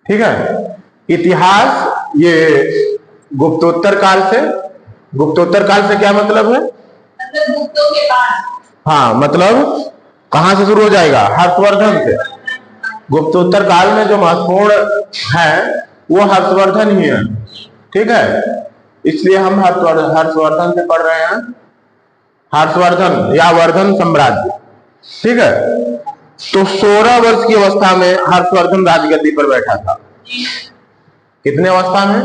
ठीक है। इतिहास ये गुप्तोत्तर काल से, गुप्तोत्तर काल से क्या मतलब है? गुप्तों के बाद। हाँ, मतलब कहां से शुरू हो जाएगा? हर्षवर्धन से। गुप्तोत्तर काल में जो महत्वपूर्ण है वो हर्षवर्धन ही है। ठीक है, इसलिए हम हर्षवर्धन से पढ़ रहे हैं, हर्षवर्धन या वर्धन साम्राज्य। ठीक है, तो 16 वर्ष की अवस्था में हर्षवर्धन राजगद्दी पर बैठा था। कितने अवस्था में?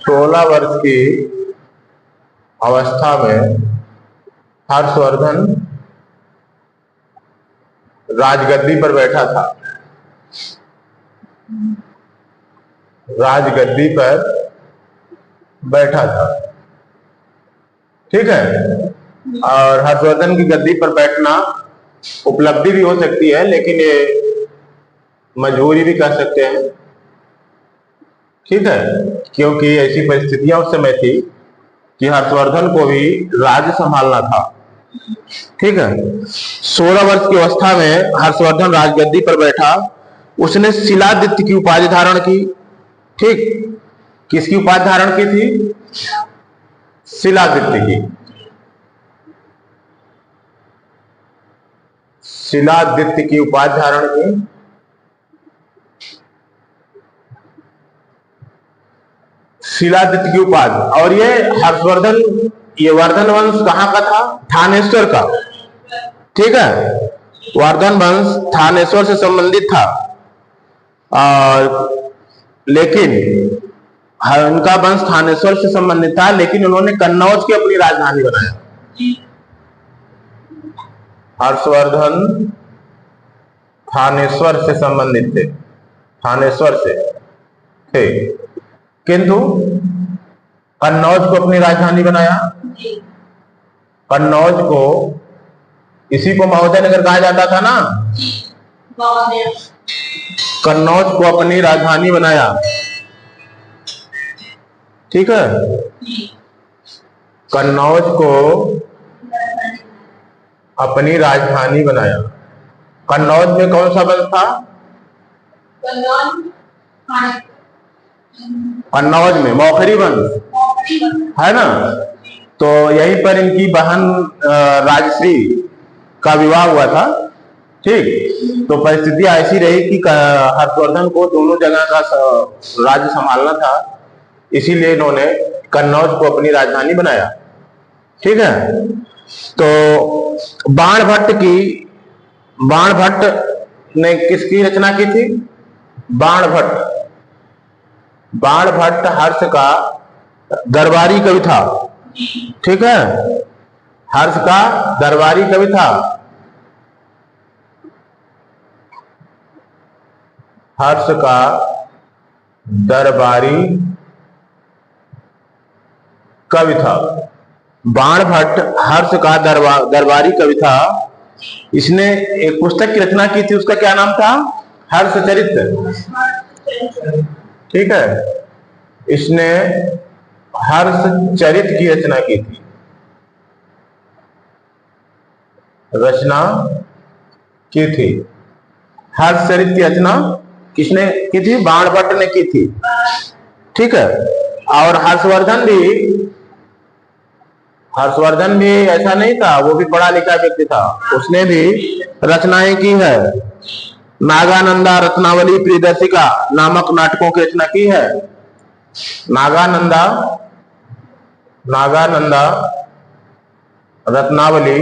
16 वर्ष की अवस्था में हर्षवर्धन राजगद्दी पर बैठा था। राजगद्दी पर बैठा था। ठीक है, और हर्षवर्धन की गद्दी पर बैठना उपलब्धि भी हो सकती है, लेकिन ये मजबूरी भी कह सकते हैं। ठीक है, क्योंकि ऐसी परिस्थितियां उस समय थी कि हर्षवर्धन को भी राज्य संभालना था। ठीक है, 16 वर्ष की अवस्था में हर्षवर्धन राजगद्दी पर बैठा। उसने शिलादित्य की उपाधि धारण की। ठीक, किसकी उपाधि धारण की थी? शिलादित्य की। शिलादित्य की उपाधि धारण की। शिलादित्य की उपाधि। और ये हर्षवर्धन, ये वर्धन वंश कहां का था? थानेश्वर का। ठीक है, वर्धन वंश थानेश्वर से संबंधित था, और लेकिन उनका वंश थानेश्वर से संबंधित था, लेकिन उन्होंने कन्नौज की अपनी राजधानी बनाया। हर्षवर्धन थानेश्वर से संबंधित थे, थानेश्वर से थे, किंतु कन्नौज को अपनी राजधानी बनाया। कन्नौज को, इसी को महोदय नगर कहा जाता था ना। कन्नौज को अपनी राजधानी बनाया। ठीक है, कन्नौज को अपनी राजधानी बनाया। कन्नौज में कौन सा वंश था? कन्नौज में मौखरी वंश है ना। तो यहीं पर इनकी बहन राजश्री का विवाह हुआ था। ठीक, तो परिस्थिति ऐसी रही कि हर्षवर्धन को दोनों जगह का राज्य संभालना था, इसीलिए इन्होंने कन्नौज को अपनी राजधानी बनाया। ठीक है, तो बाणभट्ट ने किसकी रचना की थी? बाणभट्ट हर्ष का दरबारी कवि था। ठीक है, हर्ष का दरबारी कवि था। हर्ष का दरबारी कवि था। बाणभट्ट हर्ष का दरबारी कवि था। इसने एक पुस्तक की रचना की थी, उसका क्या नाम था? हर्षचरित। ठीक है, इसने हर्षचरित की रचना की थी। रचना की थी हर्षचरित की रचना किसने की थी? बाणभट्ट ने की थी। ठीक है, और हर्षवर्धन भी ऐसा नहीं था, वो भी पढ़ा लिखा व्यक्ति था, उसने भी रचनाएं की है। नागानंदा रत्नावली प्रियदर्शिका नामक नाटकों की रचना की है। नागानंदा रत्नावली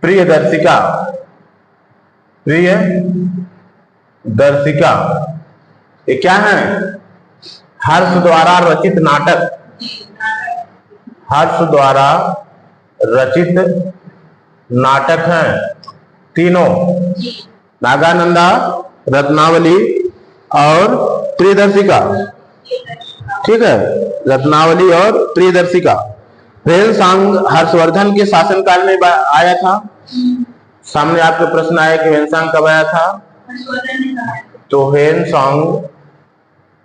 प्रियदर्शिका ये क्या है? हर्ष द्वारा रचित नाटक। हर्ष द्वारा रचित नाटक हैं तीनों, नागानंदा, रत्नावली और प्रियदर्शिका। ठीक है, रत्नावली और प्रियदर्शिका। ह्वेन-सांग हर्षवर्धन के शासनकाल में आया था। सामने आपके प्रश्न आया कि ह्वेन-सांग कब आया था? तो ह्वेन-सांग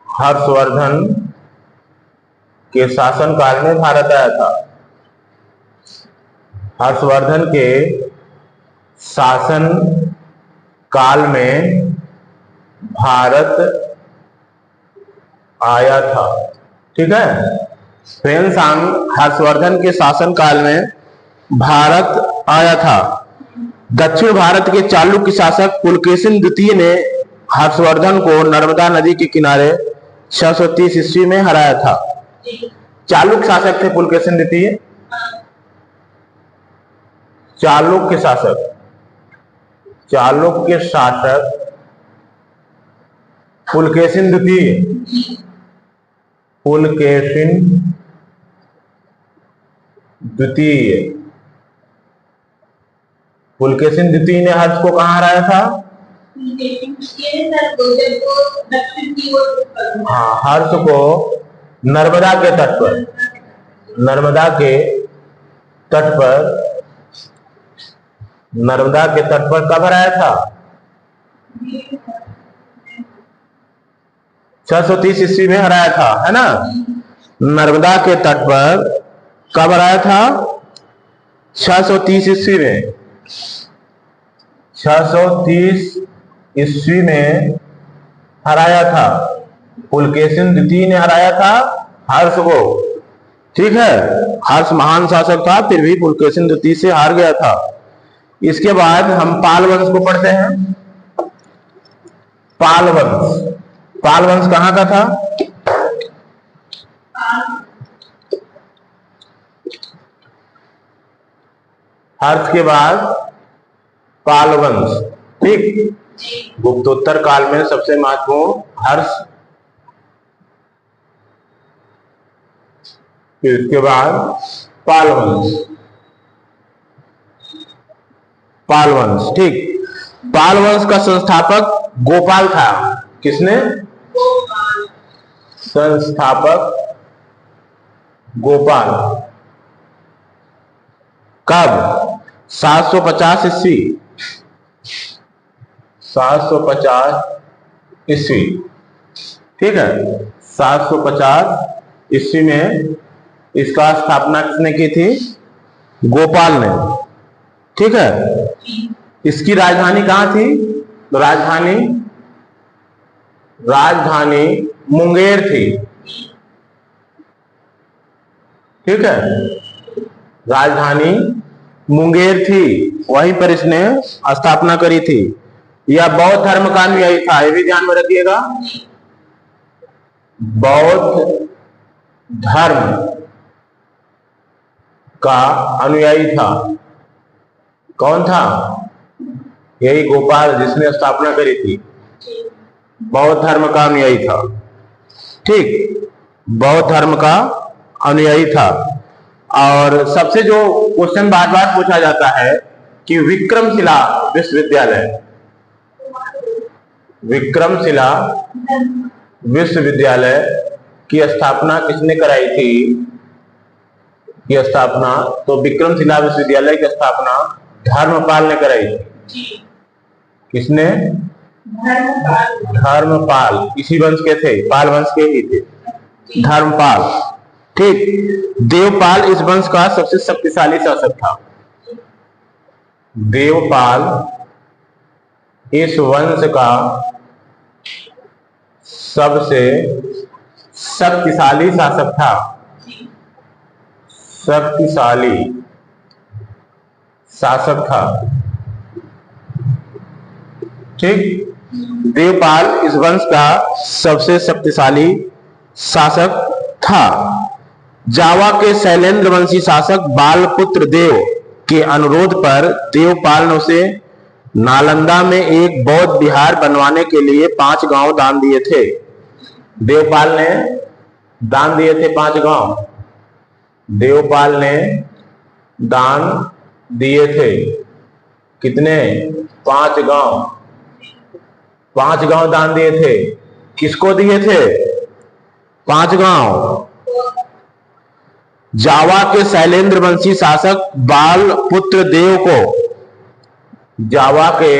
हर्षवर्धन के शासनकाल में भारत आया था। हर्षवर्धन के शासन काल में भारत आया था। ठीक है, ह्वेनसांग हर्षवर्धन के शासन काल में भारत आया था। दक्षिण भारत के चालुक्य शासक पुलकेशिन द्वितीय ने हर्षवर्धन को नर्मदा नदी के किनारे 630 ईस्वी में हराया था। चालुक्य शासक थे पुलकेशिन द्वितीय। चालुक्य शासक पुलकेशिन द्वितीय। पुलकेशिन द्वितीय पुलकेशिन द्वितीय ने हर्ष को कहां हराया था? हाँ, हर्ष को नर्मदा के तट पर, नर्मदा के तट पर कब हराया था? 630 ईस्वी में हराया था, है ना। नर्मदा के तट पर कब हराया था? 630 ईस्वी में। 630 ईस्वी में हराया था। पुलकेशिन द्वितीय ने हराया था हर्ष को। ठीक है, हर्ष महान शासक था, फिर भी पुलकेशिन द्वितीय से हार गया था। इसके बाद हम पाल वंश को पढ़ते हैं। पाल वंश कहां का था? हर्ष के बाद पाल वंश। ठीक, गुप्तोत्तर काल में सबसे महत्वपूर्ण हर्ष, फिर इसके बाद पाल वंश। ठीक, पाल वंश का संस्थापक गोपाल था। किसने? संस्थापक गोपाल। कब? 750 ईस्वी। 750 ईस्वी। ठीक है, 750 ईस्वी में इसका स्थापना किसने की थी? गोपाल ने। ठीक है, इसकी राजधानी कहां थी? राजधानी मुंगेर थी। ठीक है, राजधानी मुंगेर थी, वहीं पर इसने स्थापना करी थी। यह बौद्ध धर्म का अनुयायी था, ये भी ध्यान में रखिएगा। बौद्ध धर्म का अनुयायी था। कौन था? यही गोपाल, जिसने स्थापना करी थी। बौद्ध धर्म का अनुयायी था। ठीक, बौद्ध धर्म का अनुयायी था। और सबसे जो क्वेश्चन बार बार पूछा जाता है कि विक्रमशिला विश्वविद्यालय की स्थापना किसने कराई थी? की स्थापना, तो विक्रमशिला विश्वविद्यालय की स्थापना धर्मपाल ने कराई थी। किसने? धर्मपाल। इसी वंश के थे, पाल वंश के ही थे, धर्मपाल। ठीक, देवपाल इस वंश का सबसे शक्तिशाली शासक था। देवपाल इस वंश का सबसे शक्तिशाली शासक था। शक्तिशाली शासक था। ठीक, देवपाल इस वंश का सबसे शक्तिशाली शासक था। जावा के शैलेंद्र वंशी शासक बालपुत्र देव के अनुरोध पर देवपाल ने उसे नालंदा में एक बौद्ध विहार बनवाने के लिए 5 गांव दान दिए थे। देवपाल ने दान दिए थे 5 गांव। देवपाल ने दान दिए थे कितने? 5 गांव। 5 गांव दान दिए थे। किसको दिए थे? 5 गांव। जावा के शैलेंद्र वंशी शासक बालपुत्र देव को, जावा के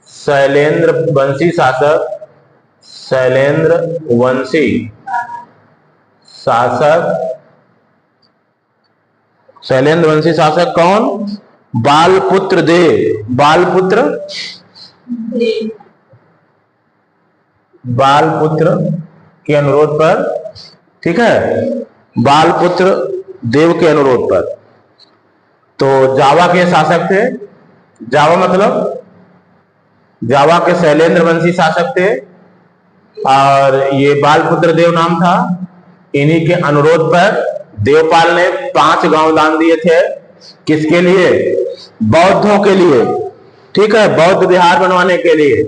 शैलेंद्र वंशी शासक, शैलेंद्र वंशी शासक, शैलेंद्र वंशी शासक कौन? बालपुत्र देव, बालपुत्र, बालपुत्र के अनुरोध पर, ठीक है, बालपुत्र देव के अनुरोध पर। तो जावा के शासक थे, जावा मतलब जावा के शैलेंद्र वंशी शासक थे, और ये बालपुत्र देव नाम था। इन्हीं के अनुरोध पर देवपाल ने 5 गांव दान दिए थे। किसके लिए? बौद्धों के लिए, ठीक है, बौद्ध विहार बनवाने के लिए,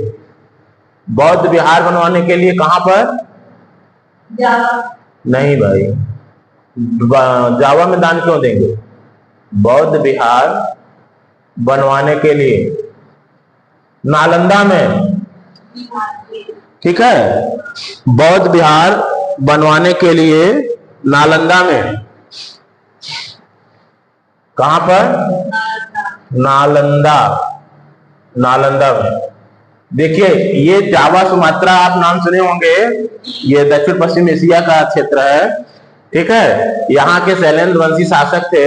बौद्ध विहार बनवाने के लिए। कहां पर? नहीं भाई, जावा में दान क्यों देंगे? बौद्ध विहार बनवाने के लिए नालंदा में, ठीक है, बौद्ध विहार बनवाने के लिए नालंदा में। कहां पर? नालंदा, नालंदा में। देखिए, ये जावा सुमात्रा आप नाम सुने होंगे, ये दक्षिण पश्चिम एशिया का क्षेत्र है, ठीक है। यहाँ के शैलेंद्र वंशी शासक थे,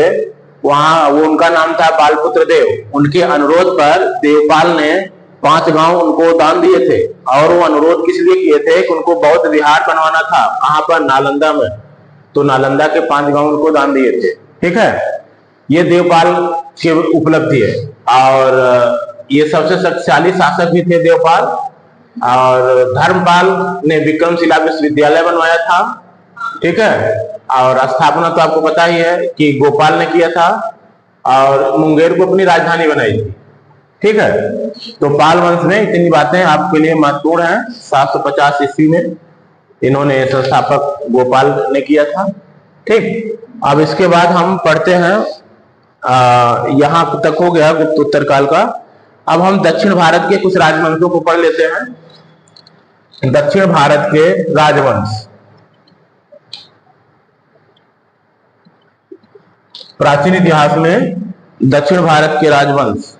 वहां वो उनका नाम था बालपुत्र देव। उनके अनुरोध पर देवपाल ने 5 गांव उनको दान दिए थे, और वो अनुरोध किस लिए किए थे कि उनको बौद्ध विहार बनवाना था। कहां पर? नालंदा में। तो नालंदा के 5 गांव उनको दान दिए थे, ठीक है। ये देवपाल की उपलब्धि है, और ये सबसे शक्तिशाली शासक भी थे देवपाल। और धर्मपाल ने विक्रमशिला विश्वविद्यालय बनवाया था, ठीक है। और स्थापना तो आपको पता ही है कि गोपाल ने किया था, और मुंगेर को अपनी राजधानी बनाई थी, ठीक है। तो पाल वंश में इतनी बातें आपके लिए महत्वपूर्ण हैं। 750 ईस्वी में इन्होंने संस्थापक गोपाल ने किया था, ठीक। अब इसके बाद हम पढ़ते हैं, यहां तक हो गया गुप्तोत्तर काल का। अब हम दक्षिण भारत के कुछ राजवंशों को पढ़ लेते हैं। दक्षिण भारत के राजवंश, प्राचीन इतिहास में दक्षिण भारत के राजवंश।